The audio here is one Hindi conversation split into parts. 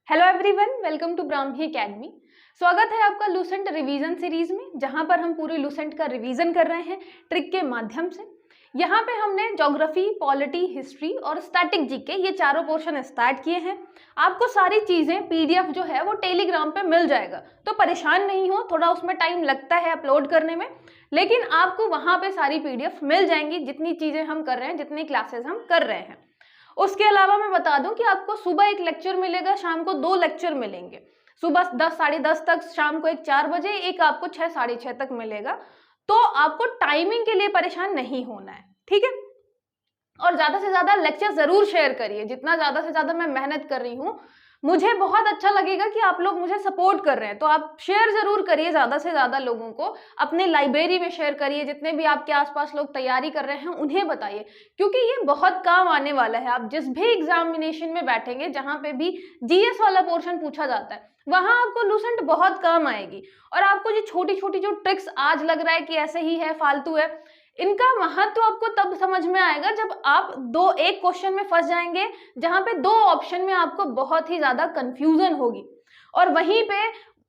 Hello everyone, welcome to Brahmi academy. स्वागत है आपका लूसेंट रिवीजन सीरीज में, जहां पर हम पूरे लूसेंट का रिवीजन कर रहे हैं ट्रिक के माध्यम से। यहाँ पे हमने ज्योग्राफी, पॉलिटी, हिस्ट्री और स्टैटिक जीके ये चारों पोर्शन स्टार्ट किए हैं। आपको सारी चीजें पीडीएफ जो है वो टेलीग्राम पे मिल जाएगा, तो परेशान नहीं हो। थोड़ा उसमें टाइम लगता है अपलोड करने में, लेकिन आपको वहां पे सारी पीडीएफ मिल जाएंगी, जितनी चीजें हम कर रहे हैं, जितनी क्लासेस हम कर रहे हैं। उसके अलावा मैं बता दूं कि आपको सुबह एक लेक्चर मिलेगा, शाम को 2 लेक्चर मिलेंगे। सुबह 10 साढ़े 10 तक, शाम को एक 4 बजे, एक आपको 6 साढ़े 6 तक मिलेगा। तो आपको टाइमिंग के लिए परेशान नहीं होना है, ठीक है। और ज्यादा से ज्यादा लेक्चर जरूर शेयर करिए। जितना ज्यादा से ज्यादा मैं मेहनत कर रही हूँ, मुझे बहुत अच्छा लगेगा कि आप लोग मुझे सपोर्ट कर रहे हैं। तो आप शेयर जरूर करिए ज्यादा से ज्यादा लोगों को, अपने लाइब्रेरी में शेयर करिए। जितने भी आपके आसपास लोग तैयारी कर रहे हैं उन्हें बताइए, क्योंकि ये बहुत काम आने वाला है। आप जिस भी एग्जामिनेशन में बैठेंगे, जहां पे भी जीएस वाला पोर्शन पूछा जाता है, वहां आपको लूसेंट बहुत काम आएगी। और आपको जो छोटी छोटी जो ट्रिक्स आज लग रहा है कि ऐसे ही है, फालतू है, इनका महत्व तो आपको तब समझ में आएगा जब आप एक क्वेश्चन में फंस जाएंगे, जहां पे 2 ऑप्शन में आपको बहुत ही ज्यादा कंफ्यूजन होगी। और वहीं पे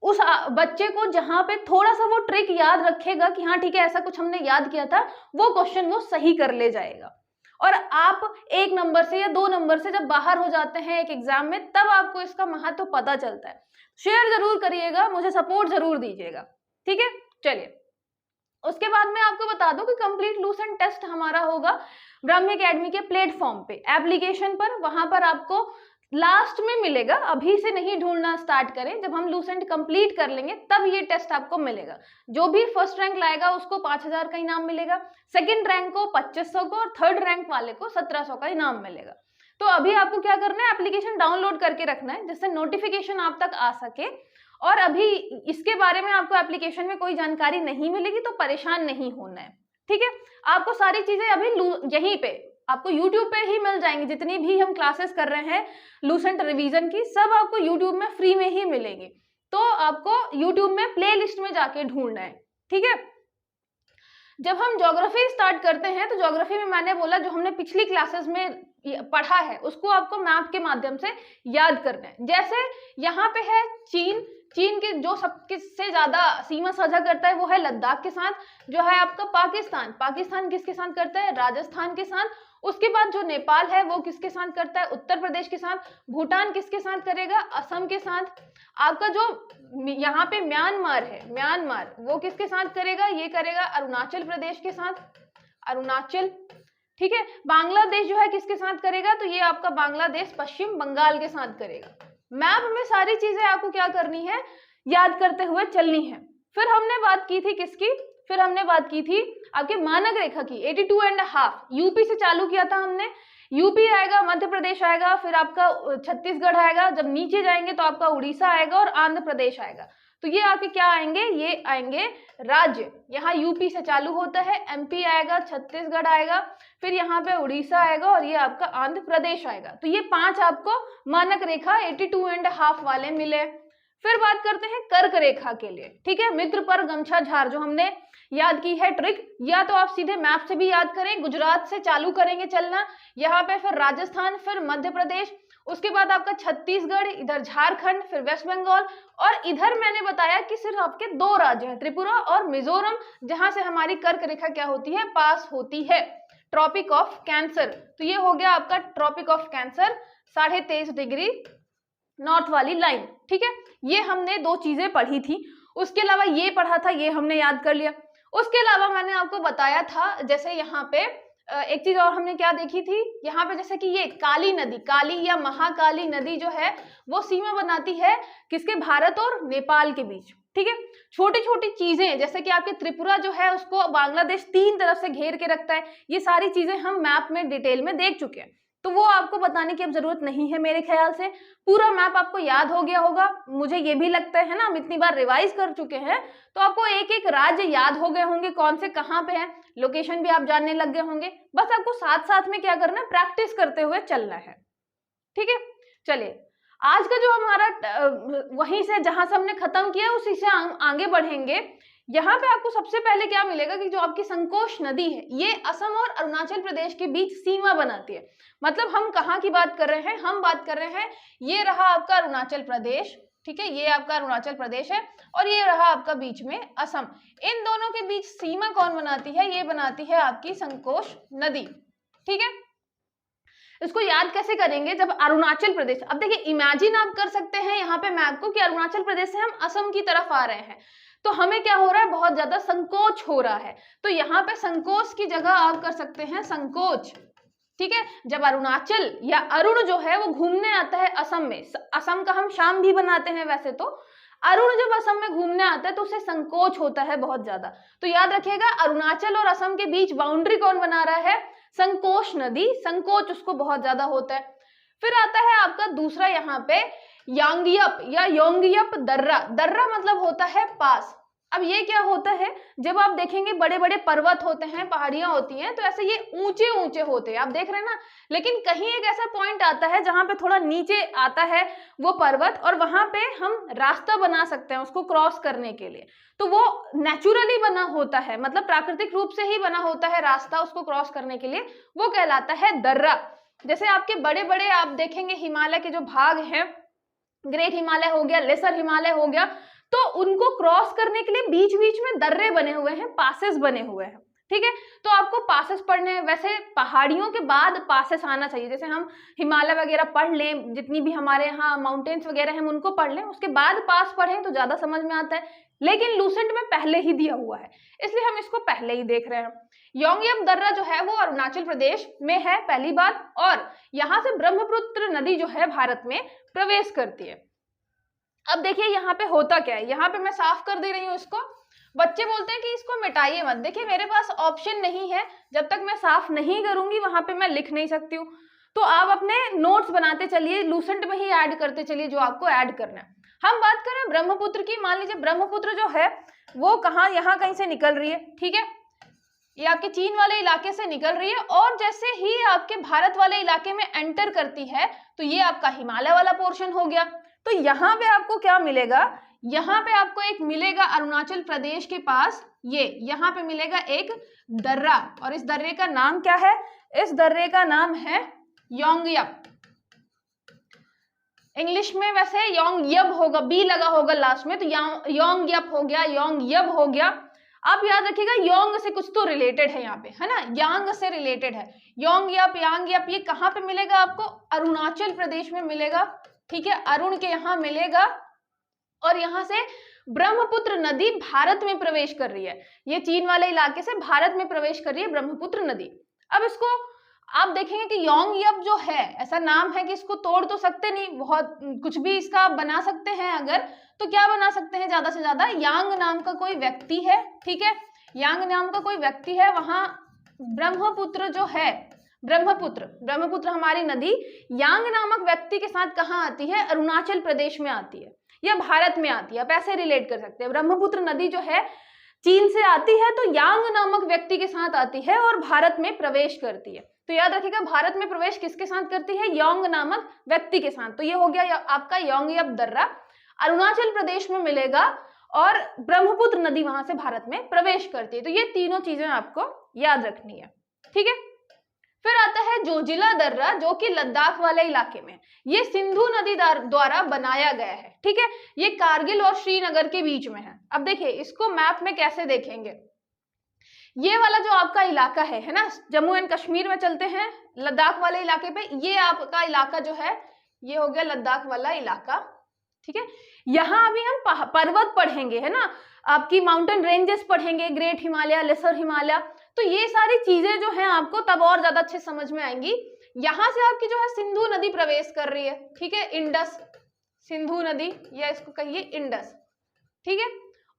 उस बच्चे को जहां पे थोड़ा सा वो ट्रिक याद रखेगा कि हाँ ठीक है, ऐसा कुछ हमने याद किया था, वो क्वेश्चन वो सही कर ले जाएगा। और आप 1 नंबर से या 2 नंबर से जब बाहर हो जाते हैं एक एग्जाम में, तब आपको इसका महत्व पता चलता है। शेयर जरूर करिएगा, मुझे सपोर्ट जरूर दीजिएगा, ठीक है। चलिए, उसके बाद मैं आपको बता दूं कि कंप्लीट लूसेंट टेस्ट हमारा होगा ब्राह्मी एकेडमी के प्लेटफॉर्म पे, एप्लीकेशन पर। वहां पर आपको लास्ट में मिलेगा, अभी से नहीं ढूंढना स्टार्ट करें। जब हम लूसेंट कंप्लीट कर लेंगे तब ये टेस्ट आपको मिलेगा। जो भी फर्स्ट रैंक लाएगा उसको 5000 का इनाम मिलेगा, सेकंड रैंक को 2500 को, और थर्ड रैंक वाले को 1700 का इनाम मिलेगा। तो अभी आपको क्या करना है, एप्लीकेशन डाउनलोड करके रखना है, जिससे नोटिफिकेशन आप तक आ सके। और अभी इसके बारे में आपको एप्लीकेशन में कोई जानकारी नहीं मिलेगी, तो परेशान नहीं होना है, ठीक है। आपको सारी चीजें अभी यहीं पे आपको YouTube पे ही मिल जाएंगी। जितनी भी हम क्लासेस कर रहे हैं लूसेंट रिवीजन की, सब आपको YouTube में फ्री में ही मिलेंगी। तो आपको YouTube में प्ले लिस्ट में जाके ढूंढना है, ठीक है। जब हम ज्योग्राफी स्टार्ट करते हैं, तो ज्योग्राफी में मैंने बोला जो हमने पिछली क्लासेस में पढ़ा है उसको आपको मैप के माध्यम से याद करना है। जैसे यहाँ पे है चीन, चीन के जो सबसे ज्यादा सीमा साझा करता है वो है लद्दाख के साथ। जो है आपका पाकिस्तान, पाकिस्तान किसके साथ करता है, राजस्थान के साथ। उसके बाद जो नेपाल है वो किसके साथ करता है, उत्तर प्रदेश के साथ। भूटान किसके साथ करेगा, असम के साथ। आपका जो यहाँ पे म्यांमार है, म्यांमार वो किसके साथ करेगा, ये करेगा अरुणाचल प्रदेश के साथ, अरुणाचल, ठीक है। बांग्लादेश जो है किसके साथ करेगा, तो ये आपका बांग्लादेश पश्चिम बंगाल के साथ करेगा। मैप में सारी चीजें आपको क्या करनी है, याद करते हुए चलनी है। फिर हमने बात की थी किसकी, फिर हमने बात की थी आपके मानक रेखा की, 82.5 यूपी से चालू किया था हमने। यूपी आएगा, मध्य प्रदेश आएगा, फिर आपका छत्तीसगढ़ आएगा, जब नीचे जाएंगे तो आपका उड़ीसा आएगा और आंध्र प्रदेश आएगा। तो ये आपके क्या आएंगे, ये आएंगे राज्य। यहाँ यूपी से चालू होता है, एमपी आएगा, छत्तीसगढ़ आएगा, फिर यहाँ पे उड़ीसा आएगा, और ये आपका आंध्र प्रदेश आएगा। तो ये 5 आपको मानक रेखा 82.5 वाले मिले। फिर बात करते हैं कर्क रेखा के लिए, ठीक है। मित्र पर गमछा झार जो हमने याद की है ट्रिक, या तो आप सीधे मैप से भी याद करें, गुजरात से चालू करेंगे चलना, यहाँ पे फिर राजस्थान, फिर मध्य प्रदेश, उसके बाद आपका छत्तीसगढ़, इधर झारखंड, फिर वेस्ट बंगाल, और इधर मैंने बताया कि सिर्फ आपके 2 राज्य हैं, त्रिपुरा और मिजोरम, जहां से हमारी कर्क रेखा क्या होती है, पास होती है, ट्रॉपिक ऑफ कैंसर। तो ये हो गया आपका tropic of cancer, 23.5 degree north वाली लाइन, ठीक है। ये हमने 2 चीजें पढ़ी थी। उसके अलावा ये पढ़ा था, ये हमने याद कर लिया। उसके अलावा मैंने आपको बताया था, जैसे यहाँ पे एक चीज और हमने क्या देखी थी, यहाँ पे जैसे कि ये काली नदी, काली या महाकाली नदी जो है वो सीमा बनाती है किसके, भारत और नेपाल के बीच, ठीक है। छोटी छोटी चीजें, जैसे कि आपके त्रिपुरा जो है उसको बांग्लादेश 3 तरफ से घेर के रखता है, ये सारी चीजें हम मैप में डिटेल में देख चुके हैं। तो वो आपको बताने की अब जरूरत नहीं है, मेरे ख्याल से पूरा मैप आपको याद हो गया होगा। मुझे ये भी लगता है ना, हम इतनी बार रिवाइज कर चुके हैं, तो आपको एक एक राज्य याद हो गए होंगे, कौन से कहाँ पे है, लोकेशन भी आप जानने लग गए होंगे। बस आपको साथ साथ में क्या करना है, प्रैक्टिस करते हुए चलना है, ठीक है। चलिए, आज का जो हमारा वहीं से जहां से हमने खत्म किया उसी से आगे बढ़ेंगे। यहाँ पे आपको सबसे पहले क्या मिलेगा कि जो आपकी संकोश नदी है ये असम और अरुणाचल प्रदेश के बीच सीमा बनाती है। मतलब हम कहाँ की बात कर रहे हैं, हम बात कर रहे हैं, ये रहा आपका अरुणाचल प्रदेश, ठीक है, ये आपका अरुणाचल प्रदेश है और ये रहा आपका बीच में असम। इन दोनों के बीच सीमा कौन बनाती है, ये बनाती है आपकी संकोश नदी, ठीक है। इसको याद कैसे करेंगे, जब अरुणाचल प्रदेश, अब देखिए इमेजिन आप कर सकते हैं यहाँ पे मैप को कि अरुणाचल प्रदेश से हम असम की तरफ आ रहे हैं, तो हमें क्या हो रहा है, बहुत ज्यादा संकोच हो रहा है। तो यहाँ पे संकोच की जगह आप कर सकते हैं संकोच, ठीक है। जब अरुणाचल या अरुण जो है वो घूमने आता है असम में, असम का हम शाम भी बनाते हैं वैसे तो, अरुण जब असम में घूमने आता है तो उसे संकोच होता है बहुत ज्यादा। तो याद रखिएगा अरुणाचल और असम के बीच बाउंड्री कौन बना रहा है, संकोच नदी, संकोच उसको बहुत ज्यादा होता है। फिर आता है आपका दूसरा यहाँ पे यांगियप या योंगियप दर्रा, दर्रा मतलब होता है पास। अब ये क्या होता है, जब आप देखेंगे बड़े बड़े पर्वत होते हैं, पहाड़ियां होती हैं, तो ऐसे ये ऊंचे ऊंचे होते हैं, आप देख रहे हैं ना, लेकिन कहीं एक ऐसा पॉइंट आता है जहां पे थोड़ा नीचे आता है वो पर्वत, और वहां पे हम रास्ता बना सकते हैं उसको क्रॉस करने के लिए। तो वो नेचुरली बना होता है, मतलब प्राकृतिक रूप से ही बना होता है रास्ता उसको क्रॉस करने के लिए, वो कहलाता है दर्रा। जैसे आपके बड़े बड़े आप देखेंगे हिमालय के जो भाग हैं, ग्रेट हिमालय हो गया, लेसर हिमालय हो गया, तो उनको क्रॉस करने के लिए बीच बीच में दर्रे बने हुए हैं, पासेस बने हुए हैं, ठीक है। तो आपको पासेस पढ़ने हैं, वैसे पहाड़ियों के बाद पासेस आना चाहिए, जैसे हम हिमालय वगैरह पढ़ लें, जितनी भी हमारे यहाँ माउंटेन्स वगैरह हैं उनको पढ़ लें, उसके बाद पास पढ़ें तो ज्यादा समझ में आता है, लेकिन लूसेंट में पहले ही दिया हुआ है इसलिए हम इसको पहले ही देख रहे हैं। योंगियप दर्रा जो है वो अरुणाचल प्रदेश में है, पहली बात, और यहाँ से ब्रह्मपुत्र नदी जो है भारत में प्रवेश करती है। अब देखिए यहाँ पे होता क्या है, यहाँ पे मैं साफ कर दे रही हूँ इसको, बच्चे बोलते हैं कि इसको मिटाइए मत, देखिए मेरे पास ऑप्शन नहीं है, जब तक मैं साफ नहीं करूंगी वहां पे मैं लिख नहीं सकती हूँ। तो आप अपने नोट्स बनाते चलिए, लूसेंट में ही ऐड करते चलिए जो आपको ऐड करना है। हम बात करें ब्रह्मपुत्र की, मान लीजिए ब्रह्मपुत्र जो है वो कहाँ, यहाँ कहीं से निकल रही है, ठीक है, ये आपके चीन वाले इलाके से निकल रही है, और जैसे ही आपके भारत वाले इलाके में एंटर करती है तो ये आपका हिमालय वाला पोर्शन हो गया। तो यहाँ पे आपको क्या मिलेगा, यहाँ पे आपको एक मिलेगा अरुणाचल प्रदेश के पास, ये यहाँ पे मिलेगा एक दर्रा, और इस दर्रे का नाम क्या है, इस दर्रे का नाम है योंगियप। इंग्लिश में वैसे योंगियप होगा, बी लगा होगा लास्ट में, तो योंगियप हो गया, योंगियप हो गया। आप याद रखिएगा योंग से कुछ तो रिलेटेड है यहाँ पे, है ना, यांग से रिलेटेड है, योंगियप यांगियप। ये कहाँ पे मिलेगा आपको, अरुणाचल प्रदेश में मिलेगा, ठीक है, अरुण के यहाँ मिलेगा, और यहाँ से ब्रह्मपुत्र नदी भारत में प्रवेश कर रही है, ये चीन वाले इलाके से भारत में प्रवेश कर रही है ब्रह्मपुत्र नदी। अब इसको आप देखेंगे कि योंगियप जो है ऐसा नाम है कि इसको तोड़ तो सकते नहीं, बहुत कुछ भी इसका आप बना सकते हैं, अगर तो क्या बना सकते हैं ज्यादा से ज्यादा, यांग नाम का कोई व्यक्ति है, ठीक है, यांग नाम का कोई व्यक्ति है, वहां ब्रह्मपुत्र जो है, ब्रह्मपुत्र हमारी नदी यांग नामक व्यक्ति के साथ कहाँ आती है, अरुणाचल प्रदेश में आती है या भारत में आती है, आप ऐसे रिलेट कर सकते हैं। ब्रह्मपुत्र नदी जो है चीन से आती है तो यांग नामक व्यक्ति के साथ आती है और भारत में प्रवेश करती है। तो याद रखिएगा भारत में प्रवेश किसके साथ करती है, योंग नामक व्यक्ति के साथ। तो ये हो गया आपका योंगियप दर्रा, अरुणाचल प्रदेश में मिलेगा, और ब्रह्मपुत्र नदी वहां से भारत में प्रवेश करती है। तो ये तीनों चीजें आपको याद रखनी है, ठीक है। फिर आता है जोजिला दर्रा, जो कि लद्दाख वाले इलाके में, ये सिंधु नदी द्वारा बनाया गया है, ठीक है, ये कारगिल और श्रीनगर के बीच में है। अब देखिए इसको मैप में कैसे देखेंगे, ये वाला जो आपका इलाका है ना, जम्मू एंड कश्मीर में चलते हैं लद्दाख वाले इलाके पे, ये आपका इलाका जो है ये हो गया लद्दाख वाला इलाका, ठीक है। यहाँ अभी हम पर्वत पढ़ेंगे, है ना, आपकी माउंटेन रेंजेस पढ़ेंगे, ग्रेट हिमालय, लेसर हिमालय, तो ये सारी चीजें जो हैं आपको तब और ज्यादा अच्छे समझ में आएंगी। यहाँ से आपकी जो है सिंधु नदी प्रवेश कर रही है, ठीक है, इंडस, सिंधु नदी या इसको कहिए इंडस, ठीक है।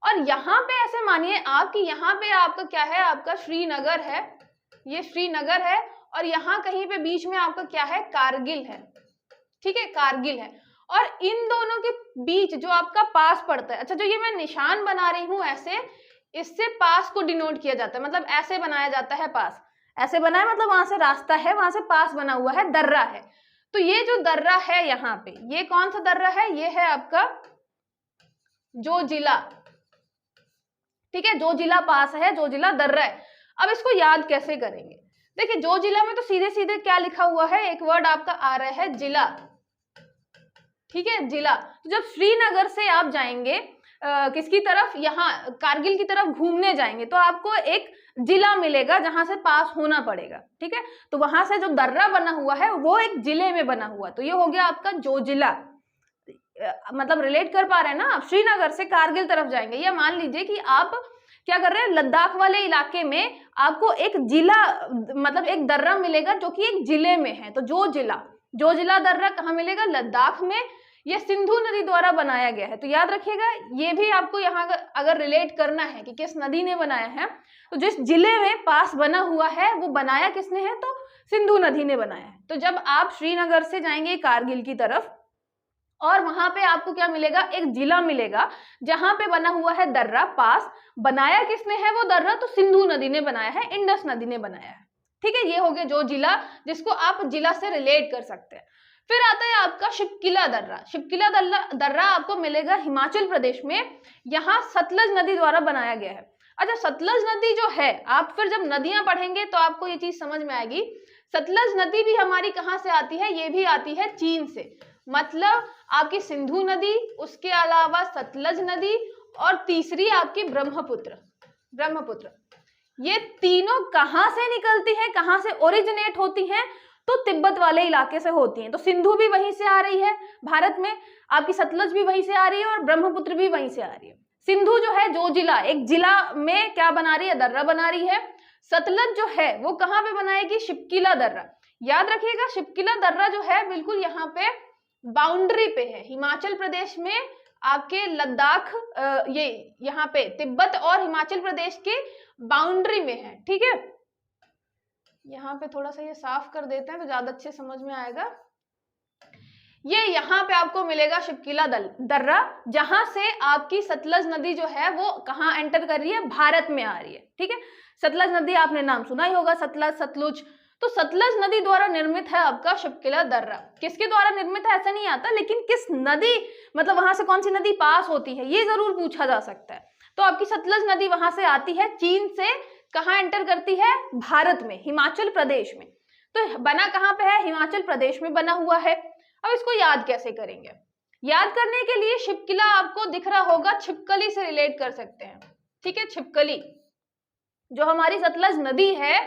और यहाँ पे ऐसे मानिए आप कि यहाँ पे आपका क्या है, आपका श्रीनगर है, ये श्रीनगर है, और यहाँ कहीं पे बीच में आपका क्या है, कारगिल है, ठीक है, कारगिल है। और इन दोनों के बीच जो आपका पास पड़ता है, अच्छा जो ये मैं निशान बना रही हूं ऐसे, इससे पास को डिनोट किया जाता है, मतलब ऐसे बनाया जाता है पास, ऐसे बना है मतलब वहां से रास्ता है, वहां से पास बना हुआ है, दर्रा है। तो ये जो दर्रा है यहाँ पे, ये कौन सा दर्रा है, ये है आपका जोजिला, ठीक है, जो जिला पास है, जो जिला दर्रा है। अब इसको याद कैसे करेंगे? देखिए जो जिला में तो सीधे सीधे क्या लिखा हुआ है, एक वर्ड आपका आ रहा है जिला, ठीक है, जिला। तो जब श्रीनगर से आप जाएंगे किसकी तरफ, यहाँ कारगिल की तरफ घूमने जाएंगे, तो आपको एक जिला मिलेगा जहां से पास होना पड़ेगा, ठीक है। तो वहां से जो दर्रा बना हुआ है वो एक जिले में बना हुआ, तो ये हो गया आपका जो जिला। मतलब रिलेट कर पा रहे हैं ना आप, श्रीनगर से कारगिल तरफ जाएंगे, या मान लीजिए कि आप क्या कर रहे हैं, लद्दाख वाले इलाके में आपको एक जिला मतलब एक दर्रा मिलेगा जो कि एक जिले में है, तो जो जिला दर्रा कहाँ मिलेगा, लद्दाख में। ये सिंधु नदी द्वारा बनाया गया है, तो याद रखिएगा ये भी आपको यहाँ अगर रिलेट करना है कि किस नदी ने बनाया है, तो जिस जिले में पास बना हुआ है वो बनाया किसने है, तो सिंधु नदी ने बनाया है। तो जब आप श्रीनगर से जाएंगे कारगिल की तरफ और वहां पे आपको क्या मिलेगा, एक जिला मिलेगा जहां पे बना हुआ है दर्रा, पास बनाया किसने है वो दर्रा, तो सिंधु नदी ने बनाया है, इंडस नदी ने बनाया है, ठीक है। ये हो गया जो जिला, जिसको आप जिला से रिलेट कर सकते हैं। फिर आता है आपका शिपकिला दर्रा। शिपकिला दर्रा आपको मिलेगा हिमाचल प्रदेश में, यहाँ सतलज नदी द्वारा बनाया गया है। अच्छा, सतलज नदी जो है, आप फिर जब नदियां पढ़ेंगे तो आपको ये चीज समझ में आएगी, सतलज नदी भी हमारी कहाँ से आती है, ये भी आती है चीन से। मतलब आपकी सिंधु नदी, उसके अलावा सतलज नदी और तीसरी आपकी ब्रह्मपुत्र, ये तीनों कहां से निकलती हैं, कहां से ओरिजिनेट होती हैं, तो तिब्बत वाले इलाके से होती हैं। तो सिंधु भी वहीं से आ रही है भारत में, आपकी सतलज भी वहीं से आ रही है और ब्रह्मपुत्र भी वहीं से आ रही है। सिंधु जो है जो जिला, एक जिला में क्या बना रही है, दर्रा बना रही है। सतलज जो है वो कहाँ पे बनाएगी, शिपकिला दर्रा। याद रखिएगा शिपकिला दर्रा जो है बिल्कुल यहाँ पे बाउंड्री पे है, हिमाचल प्रदेश में आपके लद्दाख, ये यहाँ पे तिब्बत और हिमाचल प्रदेश के बाउंड्री में है, ठीक है। यहाँ पे थोड़ा सा ये साफ कर देते हैं तो ज्यादा अच्छे समझ में आएगा। ये यहाँ पे आपको मिलेगा शिपकिला दर्रा, जहां से आपकी सतलज नदी जो है वो कहाँ एंटर कर रही है, भारत में आ रही है, ठीक है। सतलज नदी आपने नाम सुना ही होगा, सतलज, सतलुज। तो सतलज नदी द्वारा निर्मित है आपका शिपकिला दर्रा। किसके द्वारा निर्मित है ऐसा नहीं आता, लेकिन किस नदी, मतलब वहां से कौन सी नदी पास होती है ये जरूर पूछा जा सकता है। तो आपकी सतलज नदी वहां से आती है, चीन से कहाँ एंटर करती है, भारत में, हिमाचल प्रदेश में। तो बना कहाँ पे है, हिमाचल प्रदेश में बना हुआ है। अब इसको याद कैसे करेंगे, याद करने के लिए शिपकिला आपको दिख रहा होगा, छिपकली से रिलेट कर सकते हैं, ठीक है। छिपकली जो हमारी सतलज नदी है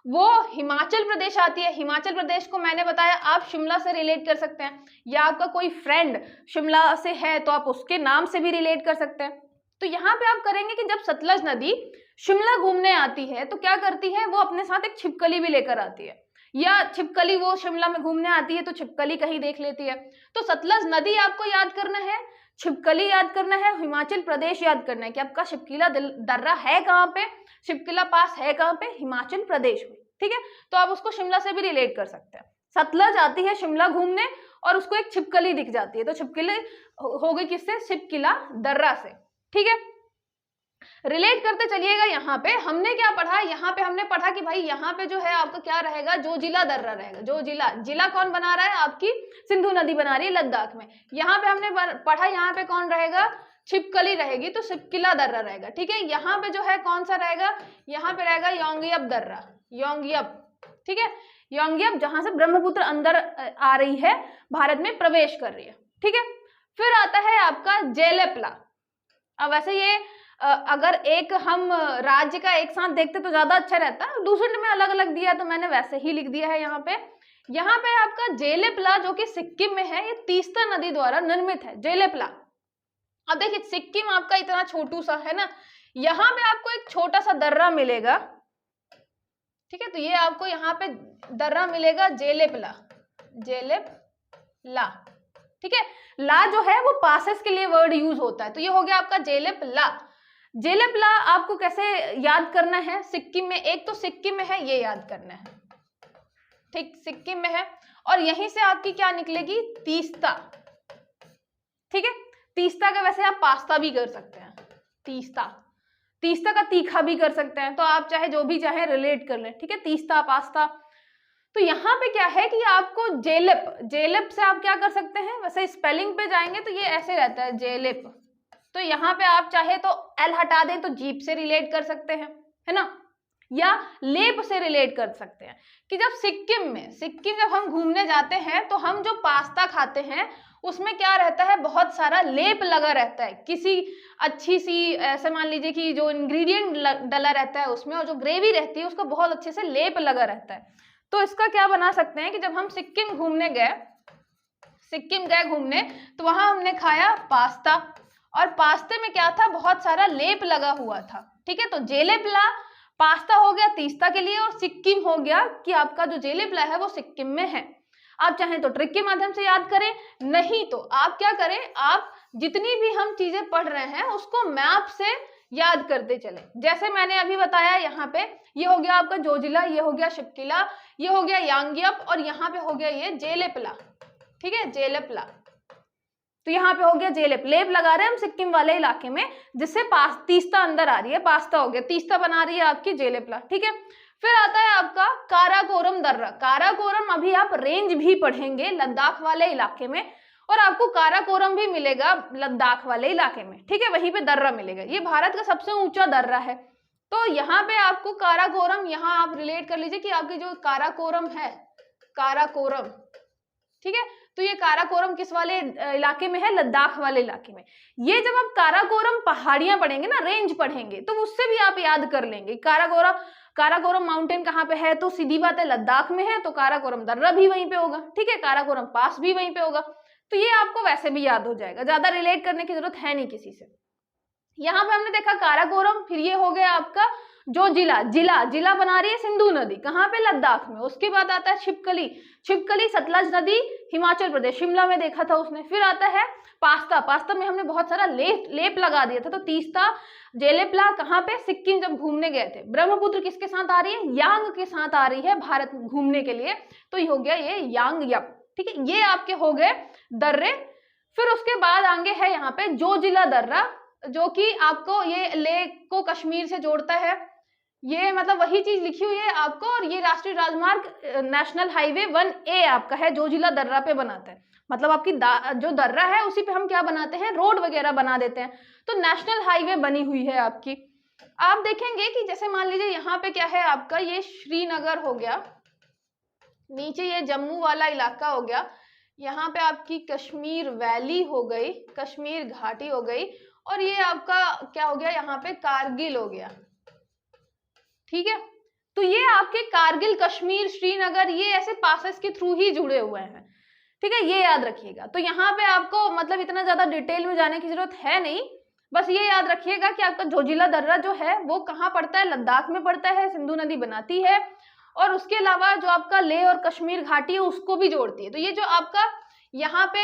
वो हिमाचल प्रदेश आती है। हिमाचल प्रदेश को मैंने बताया आप शिमला से रिलेट कर सकते हैं, या आपका कोई फ्रेंड शिमला से है तो आप उसके नाम से भी रिलेट कर सकते हैं। तो यहाँ पे आप करेंगे कि जब सतलज नदी शिमला घूमने आती है तो क्या करती है, वो अपने साथ एक छिपकली भी लेकर आती है, या छिपकली वो शिमला में घूमने आती है तो छिपकली कहीं देख लेती है। तो सतलज नदी आपको याद करना है, छिपकली याद करना है, हिमाचल प्रदेश याद करना है कि आपका शिपकिला दर्रा है कहाँ पे, शिपकिला पास है कहाँ पे, हिमाचल प्रदेश में, ठीक है। तो आप उसको शिमला से भी रिलेट कर सकते हैं। सतलज आती है शिमला घूमने और उसको एक छिपकली दिख जाती है, तो छिपकली हो गई किससे, शिपकिला दर्रा से, ठीक है। रिलेट करते चलिएगा। यहाँ पे हमने क्या पढ़ा, यहाँ पे हमने पढ़ा कि भाई यहाँ पे जो है आपका क्या रहेगा, जो जिला दर्रा रहेगा। जो जिला कौन बना रहा है, आपकी सिंधु नदी बना रही है लद्दाख में। यहाँ पे हमने पढ़ा यहाँ पे कौन रहेगा, छिपकली रहेगी, तो शिपकिला दर्रा रहेगा, ठीक है। यहाँ पे जो है कौन सा रहेगा, यहाँ पे रहेगा योंगियप दर्रा, योंगियप, ठीक है, योंगियप, जहां से ब्रह्मपुत्र अंदर आ रही है, भारत में प्रवेश कर रही है, ठीक है। फिर आता है आपका जेलेपला। अब वैसे ये अगर एक हम राज्य का एक साथ देखते तो ज्यादा अच्छा रहता, दूसरे में अलग अलग दिया तो मैंने वैसे ही लिख दिया है। यहाँ पे आपका जेलेपला जो कि सिक्किम में है, ये तीस्ता नदी द्वारा निर्मित है, जेलेपला। अब देखिए सिक्किम आपका इतना छोटू सा है ना, यहाँ पे आपको एक छोटा सा दर्रा मिलेगा, ठीक है। तो ये आपको यहाँ पे दर्रा मिलेगा जेलेपला, ठीक है। ला जो है वो पासेस के लिए वर्ड यूज होता है, तो ये हो गया आपका जेलेपला। जेलेपला आपको कैसे याद करना है, सिक्किम में, एक तो सिक्किम में है, ये याद करना है, ठीक, सिक्किम में है। और यहीं से आपकी क्या निकलेगी, तीस्ता, ठीक है। तीस्ता का वैसे आप पास्ता भी कर सकते हैं, तीस्ता का तीखा भी कर सकते हैं, तो आप चाहे जो भी चाहे रिलेट कर लें, ठीक है, तीस्ता, पास्ता। तो यहाँ पे क्या है कि आपको जेलेप से आप क्या कर सकते हैं, वैसे स्पेलिंग पे जाएंगे तो ये ऐसे रहता है, जेलेप, तो यहाँ पे आप चाहे तो एल हटा दें तो जीप से रिलेट कर सकते हैं, है ना, या लेप से रिलेट कर सकते हैं कि जब सिक्किम जब हम घूमने जाते हैं तो हम जो पास्ता खाते हैं उसमें क्या रहता है, बहुत सारा लेप लगा रहता है, किसी अच्छी सी ऐसे मान लीजिए कि जो इंग्रेडिएंट डला रहता है उसमें, और जो ग्रेवी रहती है उसका बहुत अच्छे से लेप लगा रहता है। तो इसका क्या बना सकते हैं कि जब हम सिक्किम गए घूमने तो वहां हमने खाया पास्ता, और पास्ते में क्या था, बहुत सारा लेप लगा हुआ था। ठीक है, तो जेलेपला पास्ता हो गया तीस्ता के लिए, और सिक्किम हो गया कि आपका जो जेलेपला है वो सिक्किम में है। आप चाहें तो ट्रिक के माध्यम से याद करें, नहीं तो आप क्या करें, आप जितनी भी हम चीजें पढ़ रहे हैं उसको मैप से याद करते चले। जैसे मैंने अभी बताया, यहाँ पे ये हो गया आपका जोजिला, ये हो गया शिपकिला, ये हो गया यांगियप, और यहाँ पे हो गया ये जेलेपला। ठीक है, जेलेपला, तो यहाँ पे हो गया जेलेप, लेप लगा रहे हैं हम सिक्किम वाले इलाके में, जिससे तीस्ता अंदर आ रही है, पास्ता हो गया, तीस्ता बना रही है आपकी जेलेपला। ठीक है, फिर आता है आपका काराकोरम दर्रा। काराकोरम अभी आप रेंज भी पढ़ेंगे लद्दाख वाले इलाके में, और आपको काराकोरम भी मिलेगा लद्दाख वाले इलाके में। ठीक है, वहीं पे दर्रा मिलेगा, ये भारत का सबसे ऊंचा दर्रा है। तो यहाँ पे आपको काराकोरम, यहाँ आप रिलेट कर लीजिए कि आपकी जो काराकोरम है, काराकोरम, ठीक है, तो ये काराकोरम किस वाले इलाके में है, लद्दाख वाले इलाके में। ये जब आप काराकोरम पहाड़ियां पढ़ेंगे ना, रेंज पढ़ेंगे, तो उससे भी आप याद कर लेंगे काराकोरम माउंटेन कहाँ पे है, तो सीधी बात है लद्दाख में है, तो काराकोरम दर्रा भी वहीं पे होगा। ठीक है, काराकोरम पास भी वहीं पे होगा, तो ये आपको वैसे भी याद हो जाएगा, ज्यादा रिलेट करने की जरूरत है नहीं किसी से। यहाँ पे हमने देखा काराकोरम, फिर ये हो गया आपका जो जिला बना रही है सिंधु नदी, कहाँ पे, लद्दाख में। उसके बाद आता है छिपकली सतलज नदी, हिमाचल प्रदेश, शिमला में देखा था उसने। फिर आता है पास्ता में हमने बहुत सारा लेप लगा दिया था, तो तीस्ता जेलेपला कहाँ पे, सिक्किम जब घूमने गए थे। ब्रह्मपुत्र किसके साथ आ रही है, यांग के साथ आ रही है भारत घूमने के लिए, तो ये हो गया ये यांगयप। ठीक है, ये आपके हो गए दर्रे। फिर उसके बाद आगे है यहाँ पे जोजिला दर्रा, जो कि आपको ये लेह को कश्मीर से जोड़ता है। ये मतलब वही चीज लिखी हुई है आपको, और ये राष्ट्रीय राजमार्ग नेशनल हाईवे 1A आपका है, जोजिला दर्रा पे बनाते हैं। मतलब आपकी जो दर्रा है उसी पे हम क्या बनाते हैं, रोड वगैरह बना देते हैं, तो नेशनल हाईवे बनी हुई है आपकी। आप देखेंगे कि जैसे मान लीजिए यहाँ पे क्या है आपका, ये श्रीनगर हो गया, नीचे ये जम्मू वाला इलाका हो गया, यहाँ पे आपकी कश्मीर वैली हो गई, कश्मीर घाटी हो गई, और ये आपका क्या हो गया, यहाँ पे कारगिल हो गया। ठीक है, तो ये आपके कारगिल, कश्मीर, श्रीनगर, ये ऐसे पासेस के थ्रू ही जुड़े हुए हैं। ठीक है, ये याद रखिएगा। तो यहाँ पे आपको मतलब इतना ज्यादा डिटेल में जाने की जरूरत है नहीं, बस ये याद रखिएगा कि आपका जोजिला दर्रा जो है वो कहाँ पड़ता है, लद्दाख में पड़ता है, सिंधु नदी बनाती है, और उसके अलावा जो आपका लेह और कश्मीर घाटी है उसको भी जोड़ती है। तो ये जो आपका यहाँ पे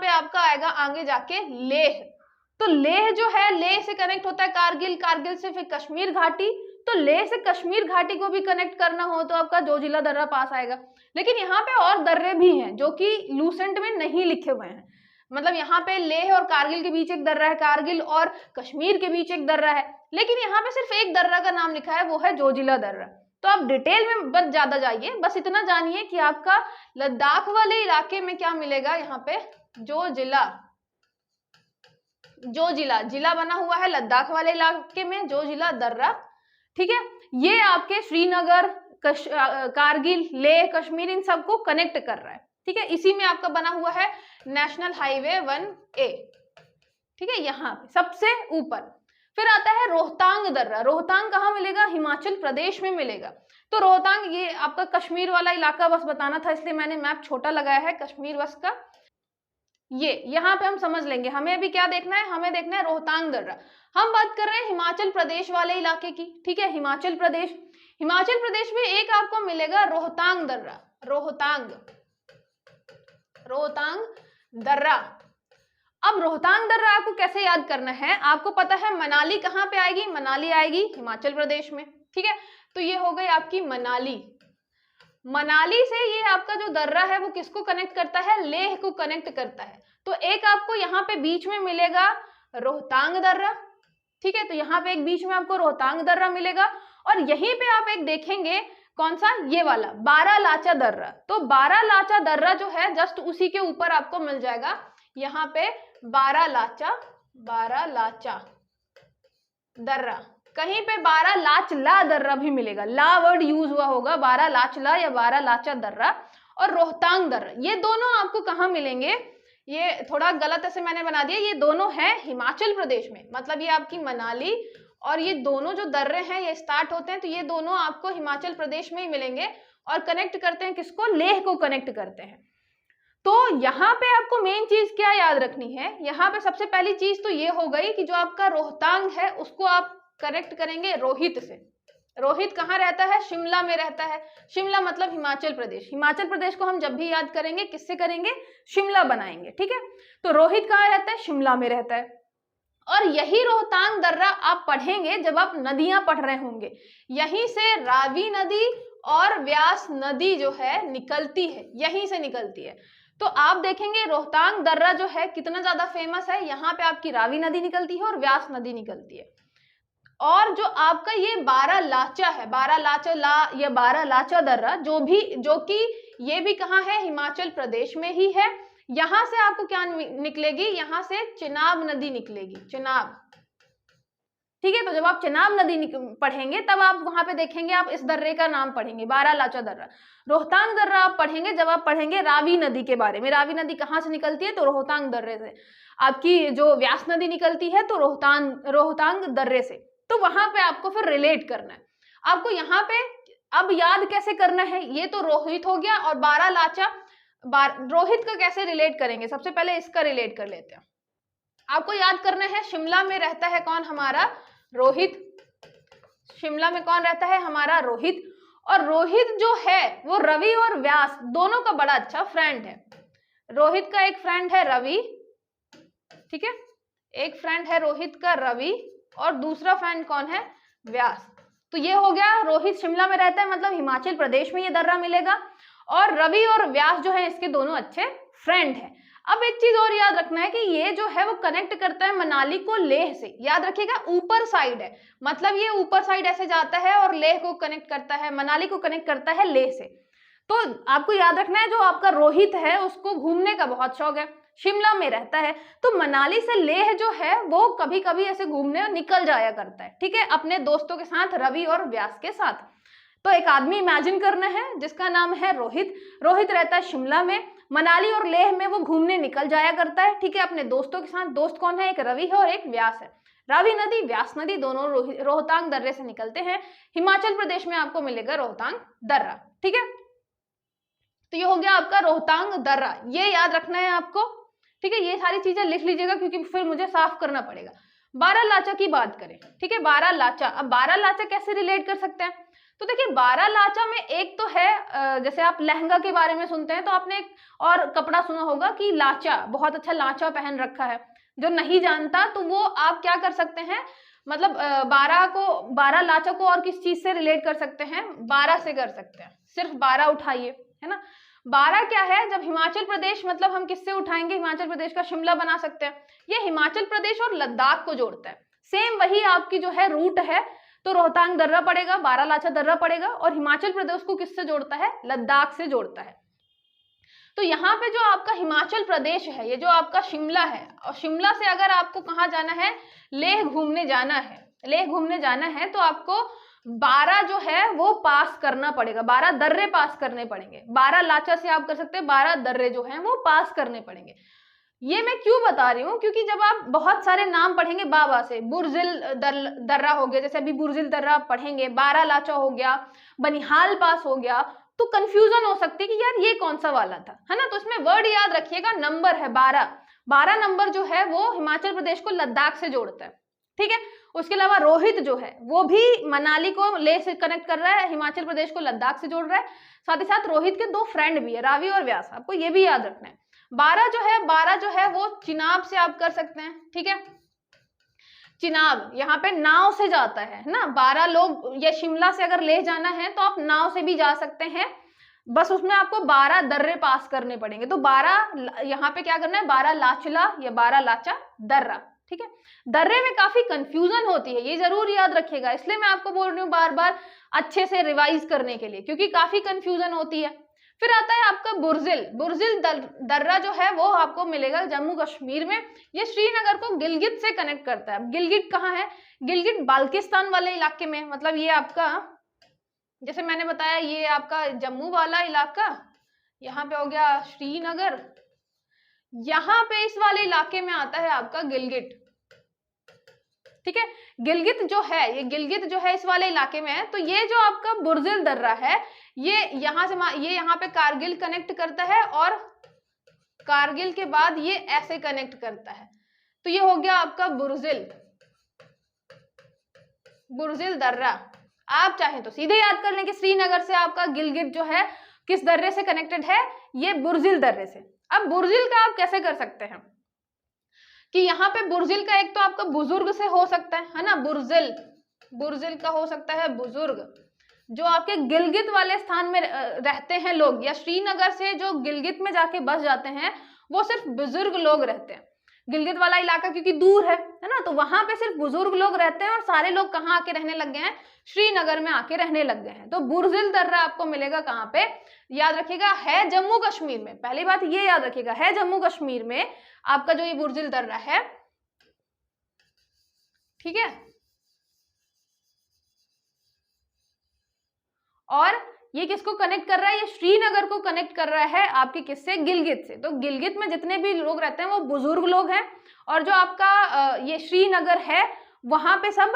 आपका आएगा आगे जाके लेह, तो लेह जो है, लेह से कनेक्ट होता है कारगिल, कारगिल से फिर कश्मीर घाटी, तो लेह से कश्मीर घाटी को भी कनेक्ट करना हो तो आपका जोजिला दर्रा पास आएगा। लेकिन यहाँ पे और दर्रे भी हैं जो कि लूसेंट में नहीं लिखे हुए हैं। मतलब यहाँ पे लेह और कारगिल के बीच एक दर्रा है, कारगिल और कश्मीर के बीच एक दर्रा है, लेकिन यहाँ पे सिर्फ एक दर्रा का नाम लिखा है, वो है जोजिला दर्रा। तो आप डिटेल में बस ज्यादा जाइए, बस इतना जानिए कि आपका लद्दाख वाले इलाके में क्या मिलेगा, यहाँ पे जो जिला बना हुआ है लद्दाख वाले इलाके में, जोजिला दर्रा। ठीक है, ये आपके श्रीनगर, कारगिल, लेह, कश्मीर, इन सबको कनेक्ट कर रहा है। ठीक है, इसी में आपका बना हुआ है नेशनल हाईवे 1A। ठीक है, यहाँ पे सबसे ऊपर। फिर आता है रोहतांग दर्रा। रोहतांग कहाँ मिलेगा, हिमाचल प्रदेश में मिलेगा। तो रोहतांग ये आपका कश्मीर वाला इलाका बस बताना था, इसलिए मैंने मैप छोटा लगाया है कश्मीर बस का। ये यहाँ पे हम समझ लेंगे, हमें अभी क्या देखना है, हमें देखना है रोहतांग दर्रा। हम बात कर रहे हैं हिमाचल प्रदेश वाले इलाके की। ठीक है, हिमाचल प्रदेश में एक आपको मिलेगा रोहतांग दर्रा, रोहतांग दर्रा। अब रोहतांग दर्रा आपको कैसे याद करना है, आपको पता है मनाली कहाँ पे आएगी, मनाली आएगी हिमाचल प्रदेश में। ठीक है, तो ये हो गई आपकी मनाली से ये आपका जो दर्रा है वो किसको कनेक्ट करता है, लेह को कनेक्ट करता है। तो एक आपको यहाँ पे बीच में मिलेगा रोहतांग दर्रा। ठीक है, तो यहाँ पे एक बीच में आपको रोहतांग दर्रा मिलेगा, और यहीं पे आप एक देखेंगे कौन सा, ये वाला बारालाचा दर्रा। तो बारालाचा दर्रा जो है जस्ट उसी के ऊपर आपको मिल जाएगा, यहाँ पे बारालाचा बारा लाचा दर्रा, कहीं पे बारा लाचला दर्रा भी मिलेगा, ला वर्ड यूज हुआ होगा, बारा लाचला या बारा लाचा दर्रा। और रोहतांग दर्रा, ये दोनों आपको कहाँ मिलेंगे, ये थोड़ा गलत ऐसे मैंने बना दिया, ये दोनों है हिमाचल प्रदेश में, मतलब ये आपकी मनाली और ये दोनों जो दर्रे हैं ये स्टार्ट होते हैं, तो ये दोनों आपको हिमाचल प्रदेश में ही मिलेंगे और कनेक्ट करते हैं किसको, लेह को कनेक्ट करते हैं। तो यहाँ पे आपको मेन चीज क्या याद रखनी है, यहाँ पे सबसे पहली चीज तो ये हो गई कि जो आपका रोहतांग है उसको आप कनेक्ट करेंगे रोहित से। रोहित कहाँ रहता है, शिमला में रहता है, शिमला मतलब हिमाचल प्रदेश, हिमाचल प्रदेश को हम जब भी याद करेंगे किससे करेंगे, शिमला बनाएंगे, ठीक है। तो रोहित कहाँ रहता है, शिमला में रहता है। और यही रोहतांग दर्रा आप पढ़ेंगे जब आप नदियां पढ़ रहे होंगे, यहीं से रावी नदी और व्यास नदी जो है निकलती है, यहीं से निकलती है। तो आप देखेंगे रोहतांग दर्रा जो है कितना ज्यादा फेमस है, यहाँ पे आपकी रावी नदी निकलती है और व्यास नदी निकलती है। और जो आपका ये बारा लाचा है, बारा लाचा या बारा लाचा दर्रा जो कि ये भी कहाँ है, हिमाचल प्रदेश में ही है। यहां से आपको क्या निकलेगी, यहां से चिनाब नदी निकलेगी, चिनाब, ठीक है। तो जब आप चिनाब नदी पढ़ेंगे तब आप वहां पे देखेंगे, आप इस दर्रे का नाम पढ़ेंगे बारा लाचा दर्रा। रोहतांग दर्रा आप पढ़ेंगे जब आप पढ़ेंगे रावी नदी के बारे में, रावी नदी कहाँ से निकलती है, तो रोहतांग दर्रे से। आपकी जो व्यास नदी निकलती है तो रोहतांग दर्रे से। तो वहां पे आपको फिर रिलेट करना है, आपको यहाँ पे अब याद कैसे करना है, ये तो रोहित हो गया। और बारा लाचा, रोहित का कैसे रिलेट करेंगे, सबसे पहले इसका रिलेट कर लेते हैं। आपको याद करना है शिमला में रहता है कौन, हमारा रोहित, शिमला में कौन रहता है, हमारा रोहित। और रोहित जो है वो रवि और व्यास दोनों का बड़ा अच्छा फ्रेंड है। रोहित का एक फ्रेंड है रवि, ठीक है, एक फ्रेंड है रोहित का रवि और दूसरा फ्रेंड कौन है, व्यास। तो ये हो गया, रोहित शिमला में रहता है मतलब हिमाचल प्रदेश में ये दर्रा मिलेगा। और रवि और व्यास जो है इसके दोनों अच्छे फ्रेंड हैं। अब एक चीज और याद रखना है कि ये जो है वो कनेक्ट करता है मनाली को लेह से, याद रखिएगा ऊपर साइड है, मतलब ये ऊपर साइड ऐसे जाता है और लेह को कनेक्ट करता है, मनाली को कनेक्ट करता है लेह से। तो आपको याद रखना है जो आपका रोहित है उसको घूमने का बहुत शौक है, शिमला में रहता है, तो मनाली से लेह जो है वो कभी कभी ऐसे घूमने निकल जाया करता है, ठीक है, अपने दोस्तों के साथ, रवि और व्यास के साथ। तो एक आदमी इमेजिन करना है जिसका नाम है रोहित, रोहित रहता है शिमला में, मनाली और लेह में वो घूमने निकल जाया करता है, ठीक है, अपने दोस्तों के साथ। दोस्त कौन है, एक रवि है और एक व्यास है। रावी नदी, व्यास नदी दोनों रोहतांग दर्रे से निकलते हैं, हिमाचल प्रदेश में आपको मिलेगा रोहतांग दर्रा, ठीक है। तो ये हो गया आपका रोहतांग दर्रा, ये याद रखना है आपको, ठीक है। ये सारी चीजें लिख लीजिएगा क्योंकि फिर मुझे साफ करना पड़ेगा। बारा लाचा की बात करें, ठीक है, बारा लाचा। अब बारा लाचा कैसे रिलेट कर सकते हैं, तो देखिए बारा लाचा में एक तो है, जैसे आप लहंगा के बारे में सुनते हैं तो आपने एक और कपड़ा सुना होगा कि लाचा, बहुत अच्छा लाचा पहन रखा है। जो नहीं जानता तो वो आप क्या कर सकते हैं, मतलब बारा लाचा को और किस चीज से रिलेट कर सकते हैं, बारा से कर सकते हैं, सिर्फ बारा उठाइए, है ना। बारा क्या है, जब हिमाचल प्रदेश, मतलब हम किससे उठाएंगे, हिमाचल प्रदेश का शिमला बना सकते हैं। ये हिमाचल प्रदेश और लद्दाख को जोड़ता है, सेम वही आपकी जो है रूट है। तो रोहतांग दर्रा पड़ेगा, बारा लाचा दर्रा पड़ेगा, और हिमाचल प्रदेश को किससे जोड़ता है, लद्दाख से जोड़ता है। तो यहाँ पे जो आपका हिमाचल प्रदेश है, ये जो आपका शिमला है, और शिमला से अगर आपको कहाँ जाना है, लेह घूमने जाना है, लेह घूमने जाना है, तो आपको बारा जो है वो पास करना पड़ेगा, बारा दर्रे पास करने पड़ेंगे। बारा लाचा से आप कर सकते हैं, बारा दर्रे जो है वो पास करने पड़ेंगे। ये मैं क्यों बता रही हूँ, क्योंकि जब आप बहुत सारे नाम पढ़ेंगे बाबा से, बुरजिल दर्रा हो गया, जैसे अभी बुरजिल दर्रा पढ़ेंगे, बारा लाचा हो गया, बनिहाल पास हो गया, तो कंफ्यूजन हो सकती है कि यार ये कौन सा वाला था, है ना। तो इसमें वर्ड याद रखिएगा, नंबर है 12, 12 नंबर जो है वो हिमाचल प्रदेश को लद्दाख से जोड़ता है, ठीक है। उसके अलावा रोहित जो है वो भी मनाली को लेह से कनेक्ट कर रहा है, हिमाचल प्रदेश को लद्दाख से जोड़ रहा है। साथ ही साथ रोहित के 2 फ्रेंड भी है, रावी और व्यास, आपको ये भी याद रखना है। बारा जो है वो चिनाब से आप कर सकते हैं, ठीक है। चिनाब यहाँ पे नाव से जाता है ना, 12 लोग, ये शिमला से अगर ले जाना है तो आप नाव से भी जा सकते हैं, बस उसमें आपको 12 दर्रे पास करने पड़ेंगे। तो 12 यहाँ पे क्या करना है, बारा लाचला या बारा लाचा दर्रा, ठीक है। दर्रे में काफी कंफ्यूजन होती है, ये जरूर याद रखिएगा, इसलिए मैं आपको बोल रही हूँ बार बार अच्छे से रिवाइज करने के लिए, क्योंकि काफी कंफ्यूजन होती है। फिर आता है आपका बुर्जिल। बुर्जिल दर्रा जो है वो आपको मिलेगा जम्मू कश्मीर में। ये श्रीनगर को गिलगित से कनेक्ट करता है। अब गिलगित कहाँ है? गिलगित बाल्किस्तान वाले इलाके में, मतलब ये आपका, जैसे मैंने बताया, ये आपका जम्मू वाला इलाका, यहाँ पे हो गया श्रीनगर, यहाँ पे इस वाले इलाके में आता है आपका गिलगित। ठीक है, गिलगित जो है, ये गिलगित जो है इस वाले इलाके में है। तो ये जो आपका बुर्जिल दर्रा है, ये यहाँ से ये यहाँ पे कारगिल कनेक्ट करता है और कारगिल के बाद ये ऐसे कनेक्ट करता है। तो ये हो गया आपका बुर्जिल, बुर्जिल दर्रा। आप चाहें तो सीधे याद कर लें कि श्रीनगर से आपका गिलगित जो है किस दर्रे से कनेक्टेड है? ये बुर्जिल दर्रे से। अब बुर्जिल का आप कैसे कर सकते हैं कि यहाँ पे बुर्जिल का एक तो आपका बुजुर्ग से हो सकता है ना, बुर्जिल, बुर्जिल का हो सकता है बुजुर्ग, जो आपके गिलगित वाले स्थान में रहते हैं लोग, या श्रीनगर से जो गिलगित में जाके बस जाते हैं वो सिर्फ बुजुर्ग लोग रहते हैं। गिलगित वाला इलाका क्योंकि दूर है ना, तो वहां पे सिर्फ बुजुर्ग लोग रहते हैं और सारे लोग कहाँ आके रहने लग गए हैं? श्रीनगर में आके रहने लग गए हैं। तो बुर्जिल दर्रा आपको मिलेगा कहाँ पे? याद रखिएगा, है जम्मू कश्मीर में। पहली बात ये याद रखिएगा, है जम्मू कश्मीर में आपका जो ये बुर्जिल दर्रा है। ठीक है, और ये किसको कनेक्ट कर रहा है? ये श्रीनगर को कनेक्ट कर रहा है आपके किससे? गिलगित से। तो गिलगित में जितने भी लोग रहते हैं वो बुजुर्ग लोग हैं, और जो आपका ये श्रीनगर है वहां पे सब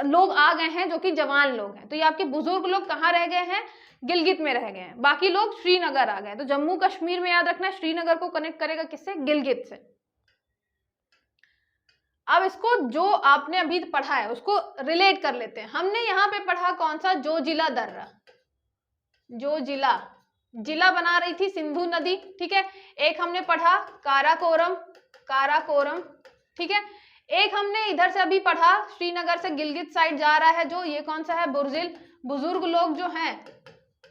लोग आ गए हैं जो कि जवान लोग हैं। तो ये आपके बुजुर्ग लोग कहाँ रह गए हैं? गिलगित में रह गए हैं, बाकी लोग श्रीनगर आ गए। तो जम्मू कश्मीर में याद रखना है श्रीनगर को कनेक्ट करेगा किससे? गिलगित से। अब इसको जो आपने अभी पढ़ा है उसको रिलेट कर लेते हैं। हमने यहाँ पे पढ़ा कौन सा? जोजिला दर्रा, जोजिला, जिला बना रही थी सिंधु नदी। ठीक है, एक हमने पढ़ा काराकोरम, काराकोरम। ठीक है, एक हमने इधर से अभी पढ़ा श्रीनगर से गिलगित साइड जा रहा है जो, ये कौन सा है? बुर्जिल। बुजुर्ग लोग जो हैं,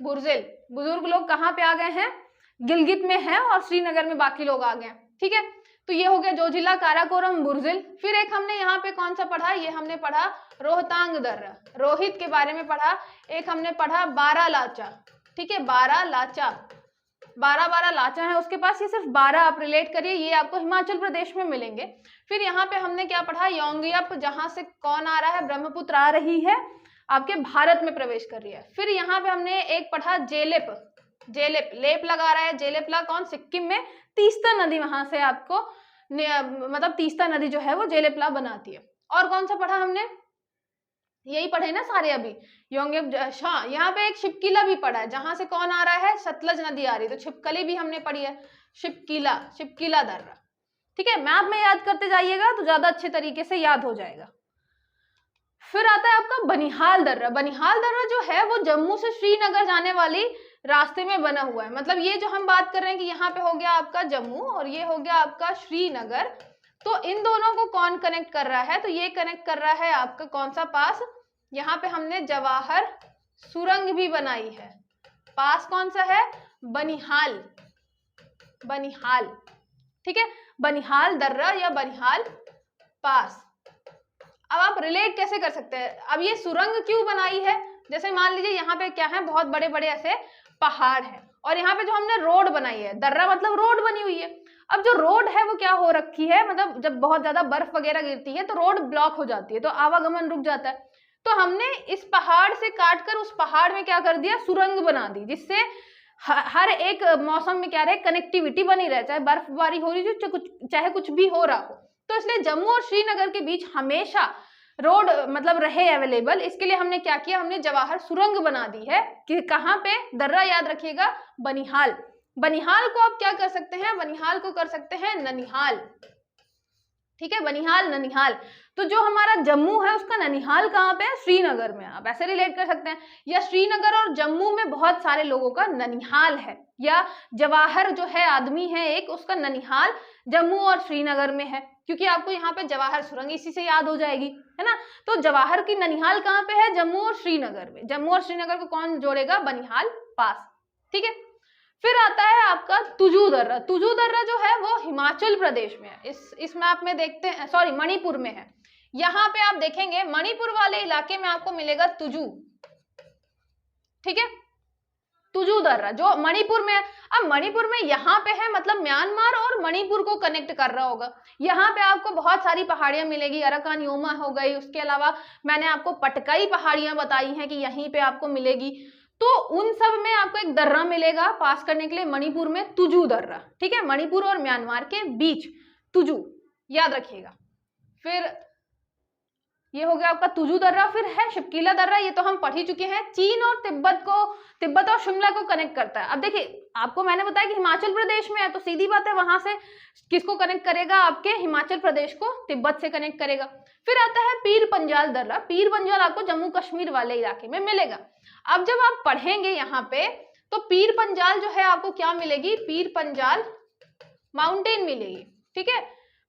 बुर्जिल, बुजुर्ग लोग कहाँ पे आ गए हैं? गिलगित में है और श्रीनगर में बाकी लोग आ गए हैं। ठीक है, तो ये हो गया जोजिला, काराकोरम, बुर्जिल। फिर एक हमने यहाँ पे कौन सा पढ़ा? ये हमने पढ़ा रोहतांग दर्रा, रोहित के बारे में पढ़ा। एक हमने पढ़ा बारालाचा। ठीक है, बारालाचा, 12 लाचा है उसके पास, ये सिर्फ 12 आप रिलेट करिए, ये आपको हिमाचल प्रदेश में मिलेंगे। फिर यहाँ पे हमने क्या पढ़ा? योंगियप, जहां से कौन आ रहा है? ब्रह्मपुत्र आ रही है, आपके भारत में प्रवेश कर रही है। फिर यहाँ पे हमने एक पढ़ा जेलेप, जेलेप, लेप लगा रहा है, जेलेपला कौन? सिक्किम में तीस्ता नदी, वहां से आपको मतलब तीस्ता नदी जो है वो जेलेपला बनाती है। और कौन सा पढ़ा हमने? यही पढ़े ना सारे अभी, योंगियप। हाँ, यहाँ पे एक शिपकिला भी पढ़ा है, जहां से कौन आ रहा है? सतलज नदी आ रही है, तो छिपकली भी हमने पढ़ी है, शिपकिला, शिपकिला दर्रा। ठीक है, मैप में याद करते जाइएगा तो ज्यादा अच्छे तरीके से याद हो जाएगा। फिर आता है आपका बनिहाल दर्रा। बनिहाल दर्रा जो है वो जम्मू से श्रीनगर जाने वाली रास्ते में बना हुआ है। मतलब ये जो हम बात कर रहे हैं कि यहाँ पे हो गया आपका जम्मू और ये हो गया आपका श्रीनगर, तो इन दोनों को कौन कनेक्ट कर रहा है? तो ये कनेक्ट कर रहा है आपका कौन सा पास? यहाँ पे हमने जवाहर सुरंग भी बनाई है। पास कौन सा है? बनिहाल, बनिहाल। ठीक है, बनिहाल दर्रा या बनिहाल पास। अब आप रिलेट कैसे कर सकते हैं? अब ये सुरंग क्यों बनाई है? जैसे मान लीजिए यहाँ पे क्या है? बहुत बड़े बड़े ऐसे पहाड़ है और यहाँ पे जो हमने रोड बनाई है, दर्रा मतलब रोड बनी हुई है। अब जो रोड है वो क्या हो रखी है? मतलब जब बहुत ज्यादा बर्फ वगैरह गिरती है तो रोड ब्लॉक हो जाती है, तो आवागमन रुक जाता है। तो हमने इस पहाड़ से काटकर उस पहाड़ में क्या कर दिया? सुरंग बना दी, जिससे हर एक मौसम में क्या रहे? कनेक्टिविटी बनी रहे, चाहे बर्फबारी हो रही हो, चाहे कुछ भी हो रहा हो। तो इसलिए जम्मू और श्रीनगर के बीच हमेशा रोड मतलब रहे अवेलेबल, इसके लिए हमने क्या किया? हमने जवाहर सुरंग बना दी है कि कहाँ पे? दर्रा याद रखिएगा, बनिहाल। बनिहाल को आप क्या कर सकते हैं? बनिहाल को कर सकते हैं ननिहाल। ठीक है, बनिहाल, ननिहाल। तो जो हमारा जम्मू है उसका ननिहाल कहाँ पे है? श्रीनगर में। आप ऐसे रिलेट कर सकते हैं, या श्रीनगर और जम्मू में बहुत सारे लोगों का ननिहाल है, या जवाहर जो है आदमी है एक, उसका ननिहाल जम्मू और श्रीनगर में है, क्योंकि आपको यहाँ पे जवाहर सुरंग इसी से याद हो जाएगी, है ना। तो जवाहर की ननिहाल कहाँ पे है? जम्मू और श्रीनगर में। जम्मू और श्रीनगर को कौन जोड़ेगा? बनिहाल पास। ठीक है, फिर आता है आपका तुजू दर्रा। तुजू दर्रा जो है वो हिमाचल प्रदेश में है। इस मैप में देखते हैं, सॉरी मणिपुर में है। यहाँ पे आप देखेंगे मणिपुर वाले इलाके में आपको मिलेगा तुजू। ठीक है, तुजू दर्रा जो मणिपुर में, अब मणिपुर में यहाँ पे है मतलब म्यांमार और मणिपुर को कनेक्ट कर रहा होगा। यहाँ पे आपको बहुत सारी पहाड़ियां मिलेगी, अराकान योमा हो गई, उसके अलावा मैंने आपको पटकाई पहाड़ियां बताई हैं कि यहीं पे आपको मिलेगी। तो उन सब में आपको एक दर्रा मिलेगा पास करने के लिए, मणिपुर में तुजू दर्रा, ठीक है, मणिपुर और म्यांमार के बीच तुजू, याद रखिएगा। फिर ये हो गया आपका तुजू दर्रा। फिर है शिपकीला दर्रा, ये तो हम पढ़ ही चुके हैं, चीन और तिब्बत और शिमला को कनेक्ट करता है। अब देखिए आपको मैंने बताया कि हिमाचल प्रदेश में है, तो सीधी बात है वहां से किसको कनेक्ट करेगा, आपके हिमाचल प्रदेश को तिब्बत से कनेक्ट करेगा। फिर आता है पीर पंजाल दर्रा, पीर पंजाल आपको जम्मू कश्मीर वाले इलाके में मिलेगा। अब जब आप पढ़ेंगे यहाँ पे तो पीर पंजाल जो है आपको क्या मिलेगी, पीर पंजाल माउंटेन मिलेगी, ठीक है,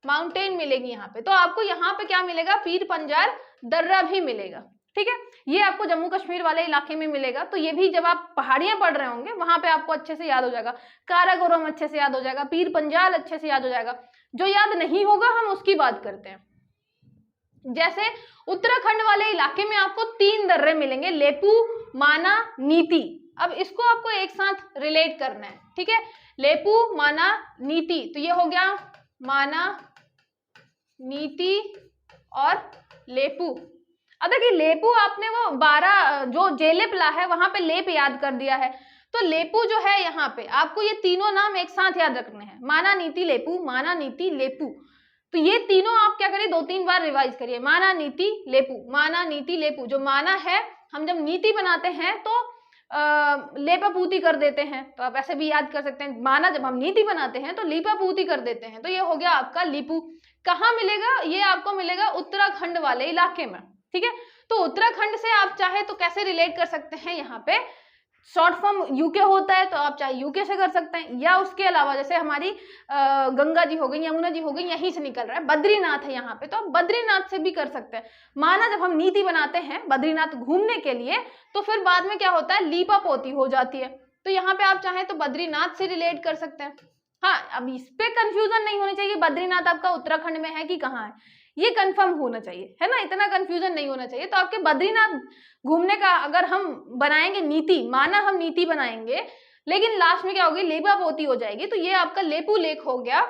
माउंटेन मिलेगी यहाँ पे। तो आपको यहाँ पे क्या मिलेगा, पीर पंजाल दर्रा भी मिलेगा, ठीक है, ये आपको जम्मू कश्मीर वाले इलाके में मिलेगा। तो ये भी जब आप पहाड़ियां पढ़ रहे होंगे वहां पे आपको अच्छे से याद हो जाएगा, काराकोरम अच्छे से याद हो जाएगा, पीर पंजाल अच्छे से याद हो जाएगा। जो याद नहीं होगा हम उसकी बात करते हैं। जैसे उत्तराखंड वाले इलाके में आपको 3 दर्रे मिलेंगे, लेपू, माना, नीति। अब इसको आपको एक साथ रिलेट करना है, ठीक है, लेपू, माना, नीति। तो ये हो गया माना, नीति और लेपू। अब देखिए लेपू आपने वो 12 जो जेलेपला है वहां पे लेप याद कर दिया है, तो लेपू जो है यहाँ पे आपको ये तीनों नाम एक साथ याद रखने हैं, माना, नीति, लेपू, माना, नीति, लेपू। तो ये तीनों आप क्या करिए 2-3 बार रिवाइज करिए, माना, नीति, लेपू, माना, नीति, लेपू। जो माना है हम जब नीति बनाते हैं तो लेपापूती कर देते हैं, तो आप ऐसे भी याद कर सकते हैं। माना जब हम नीति बनाते हैं तो लीपापूती कर देते हैं, तो ये हो गया आपका लीपू। कहाँ मिलेगा, ये आपको मिलेगा उत्तराखंड वाले इलाके में, ठीक है। तो उत्तराखंड से आप चाहे तो कैसे रिलेट कर सकते हैं, यहाँ पे शॉर्ट फॉर्म यूके होता है तो आप चाहे यूके से कर सकते हैं, या उसके अलावा जैसे हमारी गंगा जी हो गई, यमुना जी हो गई, यहीं से निकल रहा है, बद्रीनाथ है यहाँ पे, तो आप बद्रीनाथ से भी कर सकते हैं। माना जब हम नीति बनाते हैं बद्रीनाथ घूमने के लिए तो फिर बाद में क्या होता है, लीपा पोती हो जाती है, तो यहाँ पे आप चाहें तो बद्रीनाथ से रिलेट कर सकते हैं। हाँ, अब इस पे कंफ्यूजन नहीं होनी चाहिए बद्रीनाथ आपका उत्तराखंड में है कि कहाँ है, ये कंफर्म होना चाहिए, है ना, इतना कंफ्यूजन नहीं होना चाहिए। तो आपके बद्रीनाथ घूमने का अगर हम बनाएंगे नीति, माना हम नीति बनाएंगे लेकिन लास्ट में क्या होगी, लेपा पोती हो जाएगी, तो ये आपका लेपू लेक हो गया,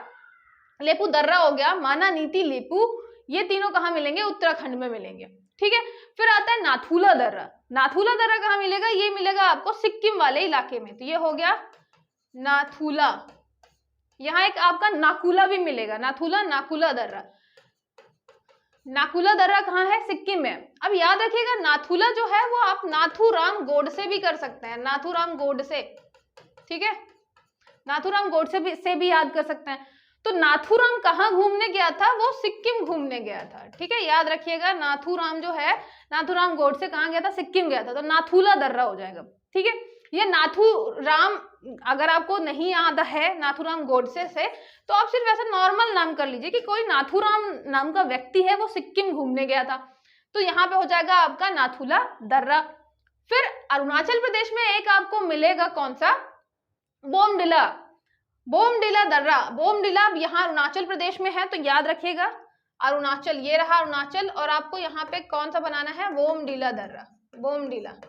लेपू दर्रा हो गया, माना, नीति, लेपू, ये तीनों कहाँ मिलेंगे, उत्तराखंड में मिलेंगे, ठीक है। फिर आता है नाथुला दर्रा। नाथुला दर्रा कहाँ मिलेगा, ये मिलेगा आपको सिक्किम वाले इलाके में, तो ये हो गया नाथुला। यहाँ एक आपका नाकुला भी मिलेगा, नाथुला, नाकुला दर्रा। नाकुला दर्रा कहाँ है, सिक्किम में। अब याद रखिएगा नाथुला जो है वो आप नाथूराम गोडसे भी कर सकते हैं, नाथूराम गोडसे, ठीक है, नाथूराम गोडसे से भी याद कर सकते हैं। तो नाथूराम कहाँ घूमने गया था, वो सिक्किम घूमने गया था, ठीक है, याद रखिएगा। नाथूराम जो है, नाथूराम गोडसे कहाँ गया था, सिक्किम गया था, तो नाथुला दर्रा हो जाएगा, ठीक है। ये नाथूराम अगर आपको नहीं याद है नाथूराम गोडसे से, तो आप सिर्फ ऐसा नॉर्मल नाम कर लीजिए कि कोई नाथूराम नाम का व्यक्ति है, वो सिक्किम घूमने गया था, तो यहाँ पे हो जाएगा आपका नाथुला दर्रा। फिर अरुणाचल प्रदेश में एक आपको मिलेगा कौन सा, बोमडिला, बोमडिला दर्रा। बोमडिला यहाँ अरुणाचल प्रदेश में है, तो याद रखिएगा अरुणाचल, ये रहा अरुणाचल, और आपको यहाँ पे कौन सा बनाना है, बोमडिला दर्रा, बोमडिला।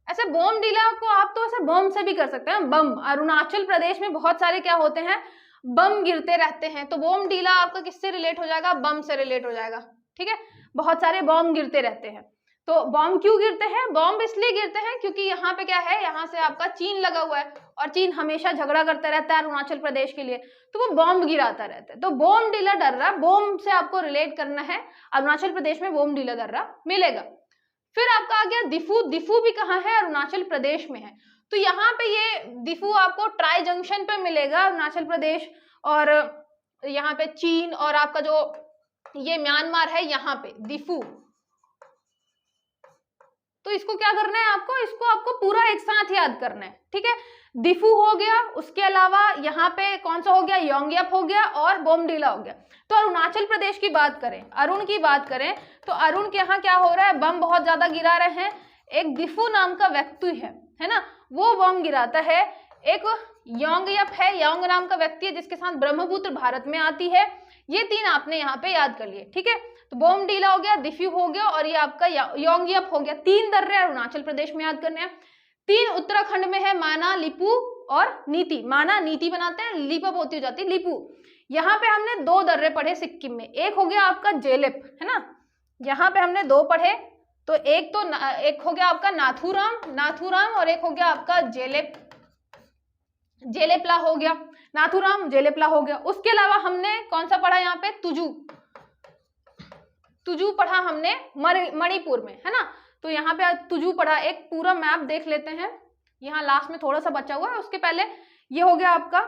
ऐसे बोमडिला को आप तो ऐसे बम से भी कर सकते हैं, बम, अरुणाचल प्रदेश में बहुत सारे क्या होते हैं, बम गिरते रहते हैं, तो बोमडिला आपका किससे रिलेट हो जाएगा, बम से रिलेट हो जाएगा, ठीक है। बहुत सारे बम गिरते रहते हैं, तो बम क्यों गिरते हैं, बम इसलिए गिरते हैं क्योंकि यहाँ पे क्या है, यहाँ से आपका चीन लगा हुआ है और चीन हमेशा झगड़ा करता रहता है अरुणाचल प्रदेश के लिए, तो वो बम गिराता रहता है। तो बोमडिला दर्रा, बोम से आपको रिलेट करना है, अरुणाचल प्रदेश में बोमडिला दर्रा मिलेगा। फिर आपका आ गया दिफू। दिफू भी कहाँ है, अरुणाचल प्रदेश में है, तो यहाँ पे ये दिफू आपको ट्राई जंक्शन पे मिलेगा, अरुणाचल प्रदेश और यहाँ पे चीन और आपका जो ये म्यांमार है, यहाँ पे दिफू। तो इसको क्या करना है आपको, इसको आपको पूरा एक साथ याद करना है, ठीक है। दिफू हो गया, उसके अलावा यहाँ पे कौन सा हो गया, योंगयप हो गया और बोमडिला हो गया। तो अरुणाचल प्रदेश की बात करें, अरुण की बात करें, तो अरुण के यहाँ क्या हो रहा है, बम बहुत ज्यादा गिरा रहे हैं। एक दिफू नाम का व्यक्ति है ना, वो बम गिराता है। एक योंगयप है, योंग नाम का व्यक्ति है जिसके साथ ब्रह्मपुत्र भारत में आती है। ये 3 आपने यहाँ पे याद कर लिए, ठीक है। तो बोमडिला हो गया, दिफू हो गया और ये आपका योंगयप हो गया। 3 दर्रे अरुणाचल प्रदेश में याद करने हैं। तीन उत्तराखंड में है, माना, लिपू और नीति। माना नीति बनाते हैं, लिपा पोती हो जाती है लिपू। यहाँ पे हमने 2 दर्रे पढ़े सिक्किम में, एक हो गया आपका जेलेप, है ना, यहाँ पे हमने 2 पढ़े, तो एक हो गया आपका नाथूराम और एक हो गया आपका जेलेपला हो गया, नाथूराम जेलेपला हो गया। उसके अलावा हमने कौन सा पढ़ा यहाँ पे, तुजू पढ़ा हमने मणिपुर में, है ना। तो यहाँ पे तुजू पढ़ा। एक पूरा मैप देख लेते हैं, यहाँ लास्ट में थोड़ा सा बचा हुआ है, उसके पहले ये हो गया आपका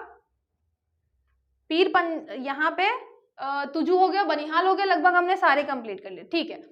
यहाँ पे तुजू हो गया, बनिहाल हो गया, लगभग हमने सारे कंप्लीट कर लिए, ठीक है।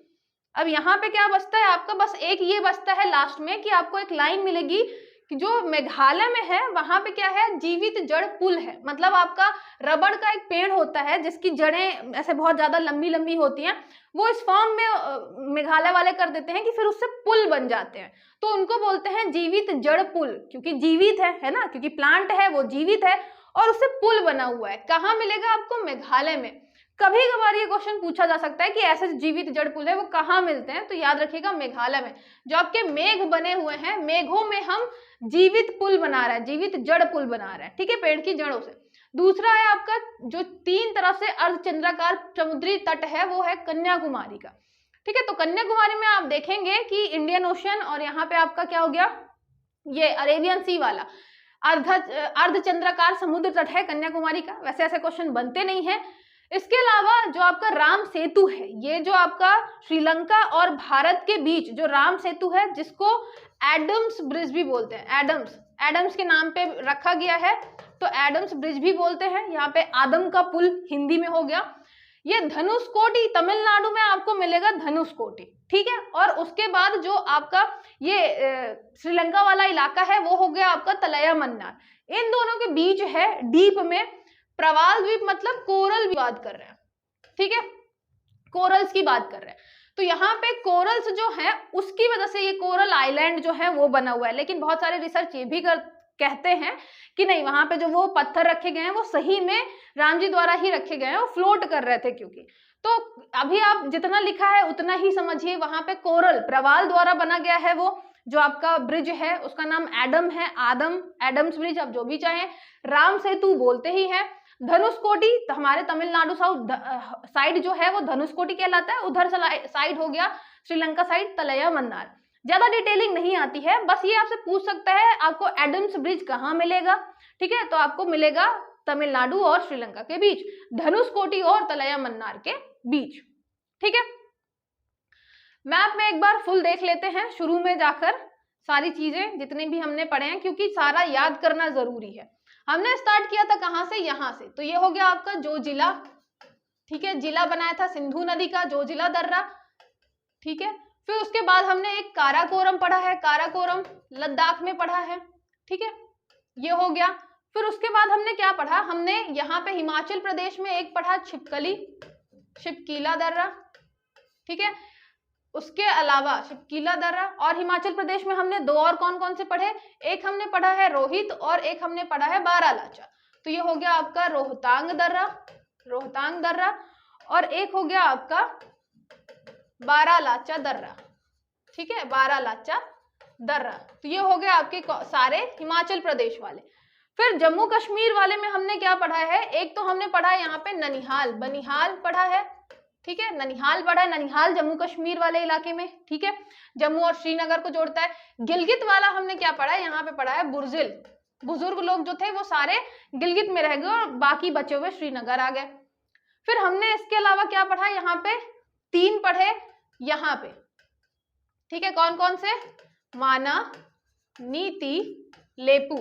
अब यहाँ पे क्या बचता है आपका, बस एक ये बचता है लास्ट में कि आपको एक लाइन मिलेगी कि जो मेघालय में है वहां पे क्या है, जीवित जड़ पुल है। मतलब आपका रबड़ का एक पेड़ होता है जिसकी जड़ें ऐसे बहुत ज्यादा लंबी लंबी होती हैं, वो इस फॉर्म में मेघालय वाले कर देते हैं कि फिर उससे पुल बन जाते हैं, तो उनको बोलते हैं जीवित जड़ पुल, क्योंकि जीवित है ना, क्योंकि प्लांट है वो जीवित है और उससे पुल बना हुआ है। कहाँ मिलेगा आपको, मेघालय में। कभी कभार ये क्वेश्चन पूछा जा सकता है कि ऐसे जीवित जड़ पुल है वो कहाँ मिलते हैं, तो याद रखिएगा मेघालय में। जो आपके मेघ बने हुए हैं, मेघों में हम जीवित पुल बना रहे हैं, जीवित जड़ पुल बना रहे हैं, ठीक है, पेड़ की जड़ों से। दूसरा है आपका जो 3 तरफ से अर्धचंद्राकार समुद्री तट है, वो है कन्याकुमारी का, ठीक है। तो कन्याकुमारी में आप देखेंगे कि इंडियन ओशन और यहाँ पे आपका क्या हो गया, ये अरेबियन सी वाला अर्धचंद्राकार समुद्र तट है कन्याकुमारी का। वैसे ऐसे क्वेश्चन बनते नहीं है। इसके अलावा जो आपका राम सेतु है, ये जो आपका श्रीलंका और भारत के बीच जो राम सेतु है, जिसको एडम्स ब्रिज भी बोलते हैं, एडम्स के नाम पे रखा गया है, तो एडम्स ब्रिज भी बोलते हैं। यहाँ पे आदम का पुल हिंदी में हो गया। ये धनुषकोटी तमिलनाडु में आपको मिलेगा, धनुषकोटी, ठीक है। और उसके बाद जो आपका ये श्रीलंका वाला इलाका है वो हो गया आपका तलैया मन्नार। इन दोनों के बीच है डीप में प्रवाल द्वीप, मतलब कोरल की बात कर रहे हैं, ठीक है, कोरल्स की बात कर रहे हैं। तो यहाँ पे कोरल्स जो है उसकी वजह से ये कोरल आइलैंड जो है वो बना हुआ है। लेकिन बहुत सारे रिसर्च ये भी कहते हैं कि नहीं, वहां पे जो वो पत्थर रखे गए हैं वो सही में राम जी द्वारा ही रखे गए हैं, वो फ्लोट कर रहे थे क्योंकि। तो अभी आप जितना लिखा है उतना ही समझिए, वहां पे कोरल प्रवाल द्वारा बना गया है। वो जो आपका ब्रिज है उसका नाम एडम है, एडम्स ब्रिज, आप जो भी चाहें। राम सेतु बोलते ही है। धनुषकोटी तो हमारे तमिलनाडु साइड जो है वो धनुषकोटी कहलाता है, उधर साइड हो गया श्रीलंका साइड तलैया मन्नार। ज्यादा डिटेलिंग नहीं आती है, बस ये आपसे पूछ सकता है आपको एडम्स ब्रिज कहाँ मिलेगा, ठीक है, तो आपको मिलेगा तमिलनाडु और श्रीलंका के बीच, धनुषकोटी और तलैया मन्नार के बीच, ठीक है। मैप में एक बार फुल देख लेते हैं, शुरू में जाकर सारी चीजें जितने भी हमने पढ़े हैं, क्योंकि सारा याद करना जरूरी है। हमने स्टार्ट किया था कहाँ से, यहाँ से, तो ये हो गया आपका जोजिला, ठीक है, जिला बनाया था सिंधु नदी का, जोजिला दर्रा, ठीक है। फिर उसके बाद हमने एक काराकोरम पढ़ा है, काराकोरम लद्दाख में पढ़ा है, ठीक है, ये हो गया। फिर उसके बाद हमने क्या पढ़ा, हमने यहाँ पे हिमाचल प्रदेश में एक पढ़ा शिपकीला दर्रा, ठीक है। उसके अलावा शिपकीला दर्रा और हिमाचल प्रदेश में हमने 2 और कौन कौन से पढ़े, एक हमने पढ़ा है रोहित और एक हमने पढ़ा है बारालाचा। तो ये हो गया आपका रोहतांग दर्रा और एक हो गया आपका बारालाचा दर्रा, ठीक है, बारालाचा दर्रा। तो ये हो गया आपके सारे हिमाचल प्रदेश वाले। फिर जम्मू कश्मीर वाले में हमने क्या पढ़ा है, एक तो हमने पढ़ा है यहाँ पे बनिहाल पढ़ा है, ठीक है, ननिहाल पढ़ा है, ननिहाल जम्मू कश्मीर वाले इलाके में, ठीक है, जम्मू और श्रीनगर को जोड़ता है। गिलगित वाला हमने क्या पढ़ा है, यहाँ पे पढ़ा है बुर्जिल, बुजुर्ग लोग जो थे वो सारे गिलगित में रह गए और बाकी बचे हुए श्रीनगर आ गए। फिर हमने इसके अलावा क्या पढ़ा, यहाँ पे 3 पढ़े यहाँ पे, ठीक है, कौन कौन से, माना, नीति, लेपू,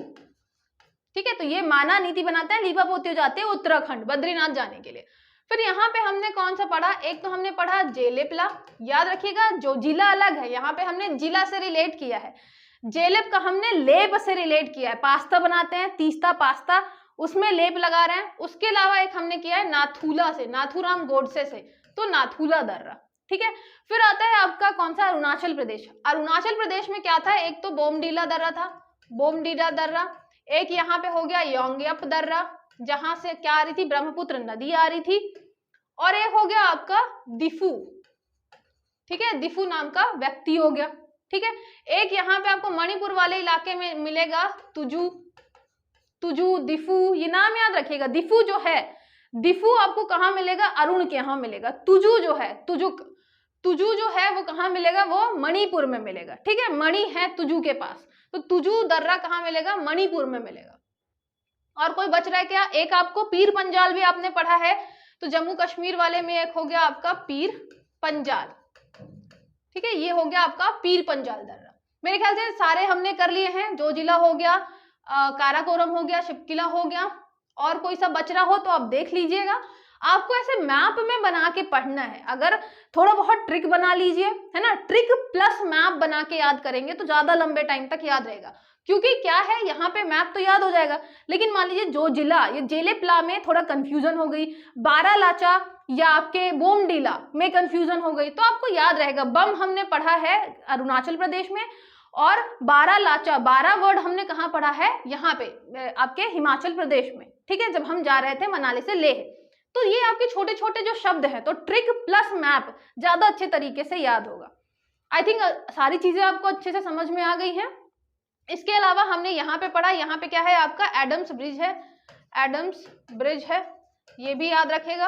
ठीक है। तो ये माना नीति बनाते हैं, लीपा पोती हो जाते हैं उत्तराखंड बद्रीनाथ जाने के लिए। फिर यहाँ पे हमने कौन सा पढ़ा, एक तो हमने पढ़ा जेलेपला, याद रखिएगा जो जिला अलग है, यहाँ पे हमने जिला से रिलेट किया है, जेलेप का हमने लेप से रिलेट किया है, पास्ता बनाते हैं, तीस्ता पास्ता, उसमें लेप लगा रहे हैं। उसके अलावा एक हमने किया है नाथूला से, नाथूराम गोडसे से, तो नाथूला दर्रा, ठीक है। फिर आता है आपका कौन सा, अरुणाचल प्रदेश में क्या था, एक तो बोमडीला दर्रा, एक यहाँ पे हो गया योंगयप दर्रा, जहां से क्या आ रही थी, ब्रह्मपुत्र नदी आ रही थी, और एक हो गया आपका दिफू, ठीक है, दिफू नाम का व्यक्ति हो गया, ठीक है। एक यहाँ पे आपको मणिपुर वाले इलाके में मिलेगा तुजू, तुजू, दिफू, ये नाम याद रखिएगा। दिफू जो है, दिफू आपको कहाँ मिलेगा, अरुण के यहाँ मिलेगा। तुजू जो है, तुजू जो है वो कहाँ मिलेगा, वो मणिपुर में मिलेगा, ठीक है। मणि है तुजू के पास, तो तुजू दर्रा कहाँ मिलेगा, मणिपुर में मिलेगा। और कोई बच रहा है क्या, एक आपको पीर पंजाल भी आपने पढ़ा है, तो जम्मू कश्मीर वाले में एक हो गया आपका पीर पंजाल, ठीक है। ये हो गया आपका पीर पंजाल दर्रा। मेरे ख्याल से सारे हमने कर लिए हैं। जो जिला हो गया, काराकोरम हो गया, शिपकिला हो गया, और कोई सा बच रहा हो तो आप देख लीजिएगा। आपको ऐसे मैप में बना के पढ़ना है। अगर थोड़ा बहुत ट्रिक बना लीजिए, है ना, ट्रिक प्लस मैप बना के याद करेंगे तो ज्यादा लंबे टाइम तक याद रहेगा। क्योंकि क्या है, यहाँ पे मैप तो याद हो जाएगा, लेकिन मान लीजिए जो जिला, ये जेलेप्ला में थोड़ा कंफ्यूजन हो गई, बारालाचा या आपके बोमडीला में कंफ्यूजन हो गई, तो आपको याद रहेगा। बम हमने पढ़ा है अरुणाचल प्रदेश में, और बारालाचा, 12 वर्ड हमने कहाँ पढ़ा है, यहाँ पे आपके हिमाचल प्रदेश में, ठीक है, जब हम जा रहे थे मनाली से लेह। तो ये आपके छोटे छोटे जो शब्द हैं, तो ट्रिक प्लस मैप ज्यादा अच्छे तरीके से याद होगा। आई थिंक सारी चीजें आपको अच्छे से समझ में आ गई हैं। इसके अलावा हमने यहाँ पे पढ़ा, यहाँ पे क्या है आपका एडम्स ब्रिज है, एडम्स ब्रिज है, ये भी याद रखेगा।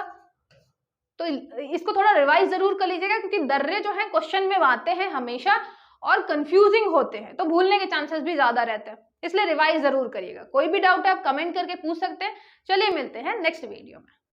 तो इसको थोड़ा रिवाइज जरूर कर लीजिएगा, क्योंकि दर्रे जो है क्वेश्चन में आते हैं हमेशा और कंफ्यूजिंग होते हैं, तो भूलने के चांसेस भी ज्यादा रहते हैं, इसलिए रिवाइज जरूर करिएगा। कोई भी डाउट है आप कमेंट करके पूछ सकते हैं। चलिए मिलते हैं नेक्स्ट वीडियो में।